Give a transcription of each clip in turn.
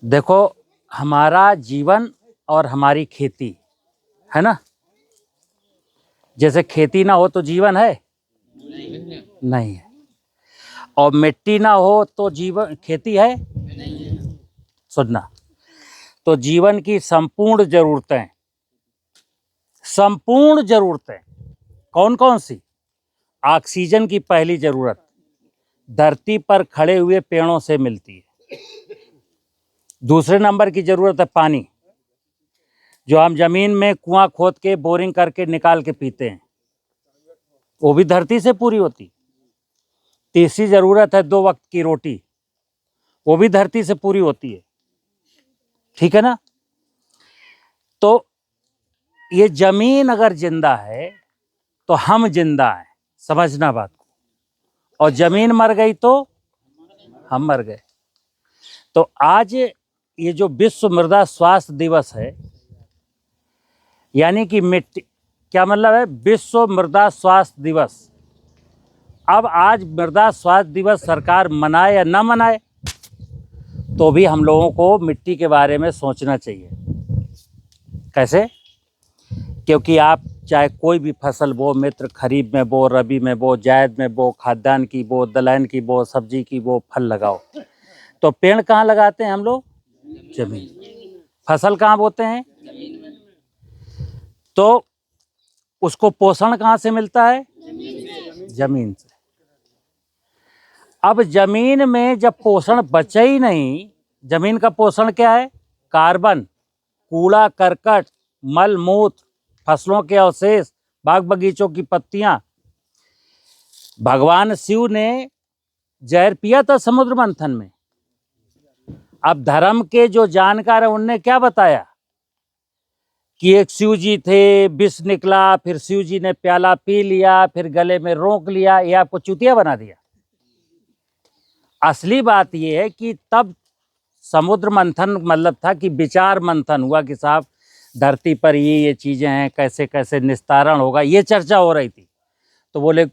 देखो, हमारा जीवन और हमारी खेती है ना। जैसे खेती ना हो तो जीवन है नहीं है, और मिट्टी ना हो तो जीवन खेती है सुनना। तो जीवन की संपूर्ण जरूरतें कौन कौन सी? ऑक्सीजन की पहली जरूरत धरती पर खड़े हुए पेड़ों से मिलती है। दूसरे नंबर की जरूरत है पानी, जो हम जमीन में कुआं खोद के बोरिंग करके निकाल के पीते हैं, वो भी धरती से पूरी होती। तीसरी जरूरत है 2 वक्त की रोटी, वो भी धरती से पूरी होती है। ठीक है ना। तो ये जमीन अगर जिंदा है तो हम जिंदा हैं, समझना बात को। और जमीन मर गई तो हम मर गए। तो आज ये जो विश्व मृदा स्वास्थ्य दिवस है, यानी कि मिट्टी, क्या मतलब है विश्व मृदा स्वास्थ्य दिवस। अब आज मृदा स्वास्थ्य दिवस सरकार मनाए या ना मनाए, तो भी हम लोगों को मिट्टी के बारे में सोचना चाहिए। कैसे? क्योंकि आप चाहे कोई भी फसल बो, मित्र, खरीफ में बो, रबी में बो, जायद में बो, खाद्यान्न की बो, दलहन की बो, सब्जी की बो, फल लगाओ, तो पेड़ कहाँ लगाते हैं हम लोग? जमीन। फसल कहाँ बोते हैं? तो उसको पोषण कहाँ से मिलता है? जमीन से। अब जमीन में जब पोषण बचे ही नहीं, जमीन का पोषण क्या है? कार्बन, कूड़ा करकट, मल मूत्र, फसलों के अवशेष, बाग बगीचों की पत्तियां। भगवान शिव ने जहर पिया था समुद्र मंथन में। अब धर्म के जो जानकार है उनने क्या बताया कि एक शिव जी थे, विष निकला, फिर शिव जी ने प्याला पी लिया, फिर गले में रोक लिया। ये आपको चूतिया बना दिया। असली बात यह है कि तब समुद्र मंथन मतलब था कि विचार मंथन हुआ कि साहब धरती पर ये चीजें हैं, कैसे कैसे निस्तारण होगा, ये चर्चा हो रही थी। तो बोले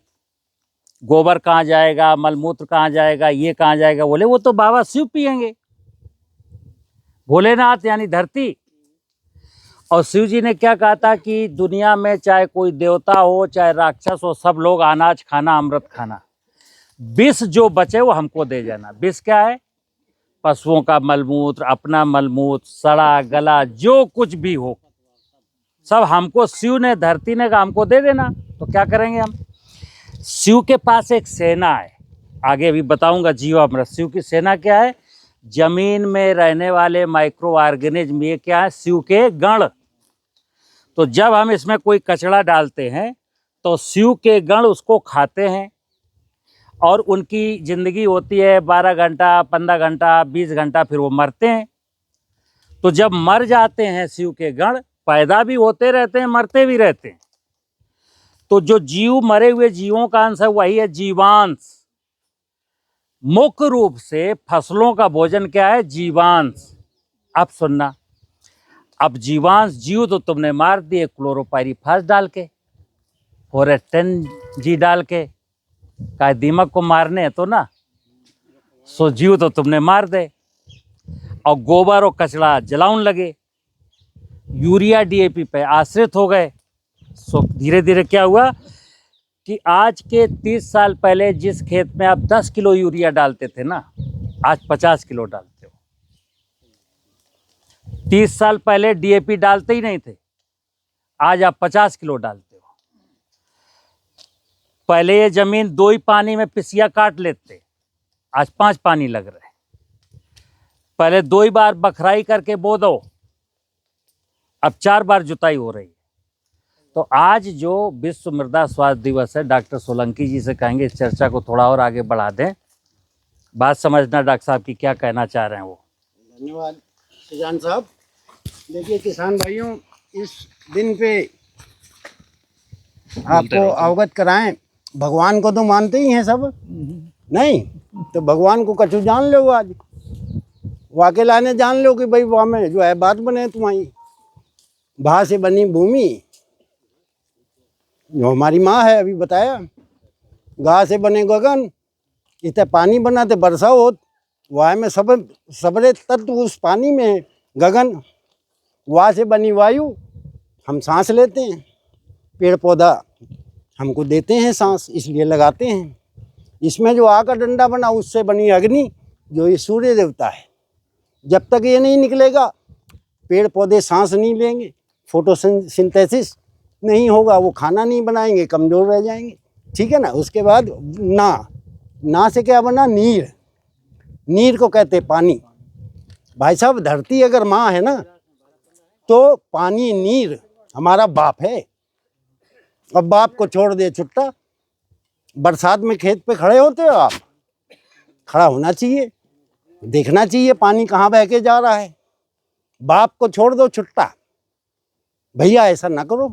गोबर कहाँ जाएगा, मलमूत्र कहाँ जाएगा, ये कहाँ जाएगा? बोले वो तो बाबा शिव पिएंगे, भोलेनाथ यानी धरती। और शिव जी ने क्या कहा था कि दुनिया में चाहे कोई देवता हो चाहे राक्षस हो, सब लोग अनाज खाना, अमृत खाना, विष जो बचे वो हमको दे जाना। विष क्या है? पशुओं का मलमूत्र, अपना मलमूत्र, सड़ा गला जो कुछ भी हो, सब हमको शिव ने, धरती ने कहा हमको दे देना। तो क्या करेंगे हम? शिव के पास एक सेना है, आगे भी बताऊंगा जीवामृत। शिव की सेना क्या है? जमीन में रहने वाले माइक्रो ऑर्गेनिज्म, ये क्या है? शिव के गण। तो जब हम इसमें कोई कचरा डालते हैं तो शिव के गण उसको खाते हैं, और उनकी जिंदगी होती है 12 घंटा, 15 घंटा, 20 घंटा, फिर वो मरते हैं। तो जब मर जाते हैं शिव के गण, पैदा भी होते रहते हैं, मरते भी रहते हैं। तो जो जीव, मरे हुए जीवों का अंश है, वही है जीवांश। मुख्य रूप से फसलों का भोजन क्या है? जीवांश। अब सुनना, अब जीवांश जीव तो तुमने मार दिए क्लोरोपाइरीफास डाल के, फोरेस्टेन जी डाल के, का दीमक को मारने है तो ना, सो जीव तो तुमने मार दे। और गोबर और कचरा जलाउन लगे, यूरिया डीएपी पे आश्रित हो गए। सो धीरे धीरे क्या हुआ कि आज के 30 साल पहले जिस खेत में आप 10 किलो यूरिया डालते थे ना, आज 50 किलो डालते हो। 30 साल पहले डीएपी डालते ही नहीं थे, आज आप 50 किलो डालते हो। पहले ये जमीन 2 ही पानी में पिसिया काट लेते, आज 5 पानी लग रहे। पहले 2 ही बार बखराई करके बो दो, अब 4 बार जुताई हो रही है। तो आज जो विश्व मृदा स्वास्थ्य दिवस है, डॉक्टर सोलंकी जी से कहेंगे इस चर्चा को थोड़ा और आगे बढ़ा दें। बात समझना डॉक्टर साहब की क्या कहना चाह रहे हैं वो। धन्यवाद सुजान साहब। देखिए किसान भाइयों, इस दिन पे आपको अवगत कराएं, भगवान को तो मानते ही हैं सब, नहीं तो भगवान को कछु जान लो। आज वाके लाने जान लो कि भाई वहाँ में जो है बात बने तुम्हारी। भा से बनी भूमि जो हमारी माँ है, अभी बताया। गा से बने गगन, इतने पानी बना तो वर्षा हो, वहाँ में सब सबरे तत्व उस पानी में है। गगन, वहाँ से बनी वायु हम सांस लेते हैं, पेड़ पौधा हमको देते हैं सांस, इसलिए लगाते हैं। इसमें जो आग का डंडा बना उससे बनी अग्नि, जो ये सूर्य देवता है, जब तक ये नहीं निकलेगा पेड़ पौधे सांस नहीं लेंगे, फोटोसिंथेसिस नहीं होगा, वो खाना नहीं बनाएंगे, कमज़ोर रह जाएंगे। ठीक है ना। उसके बाद ना से क्या बना, नीर। नीर को कहते पानी। भाई साहब, धरती अगर माँ है ना तो पानी नीर हमारा बाप है। अब बाप को छोड़ दे छुट्टा। बरसात में खेत पे खड़े होते हो आप, खड़ा होना चाहिए, देखना चाहिए पानी कहाँ बह के जा रहा है। बाप को छोड़ दो छुट्टा, भैया ऐसा ना करो,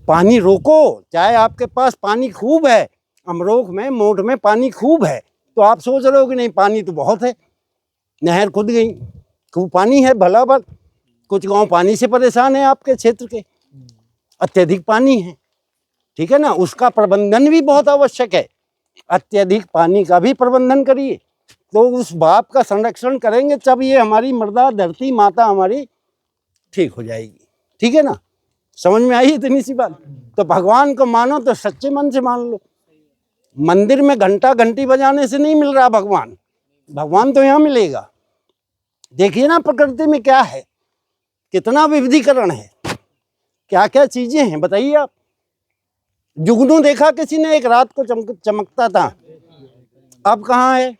पानी रोको। चाहे आपके पास पानी खूब है, अमरोख में मोट में पानी खूब है, तो आप सोच रहे हो कि नहीं पानी तो बहुत है, नहर खुद गई, खूब पानी है भला भर। कुछ गांव पानी से परेशान है आपके क्षेत्र के, अत्यधिक पानी है। ठीक है ना। उसका प्रबंधन भी बहुत आवश्यक है। अत्यधिक पानी का भी प्रबंधन करिए, तो उस बाप का संरक्षण करेंगे तब ये हमारी मर्दा धरती माता हमारी ठीक हो जाएगी। ठीक है ना। समझ में आई इतनी सी बात। तो भगवान को मानो तो सच्चे मन से मान लो। मंदिर में घंटा घंटी बजाने से नहीं मिल रहा भगवान, भगवान तो यहाँ मिलेगा। देखिए ना प्रकृति में क्या है, कितना विविधीकरण है, क्या क्या चीजें हैं, बताइए आप। जुगनू देखा किसी ने, एक रात को चमकता था, अब कहाँ है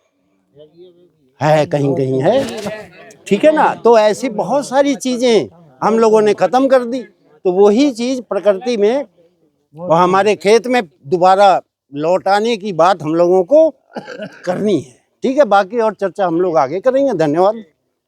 कहीं कहीं है। ठीक है ना। तो ऐसी बहुत सारी चीजें हम लोगों ने खत्म कर दी, तो वही चीज प्रकृति में वो हमारे खेत में दोबारा लौटाने की बात हम लोगों को करनी है। ठीक है। बाकी और चर्चा हम लोग आगे करेंगे। धन्यवाद।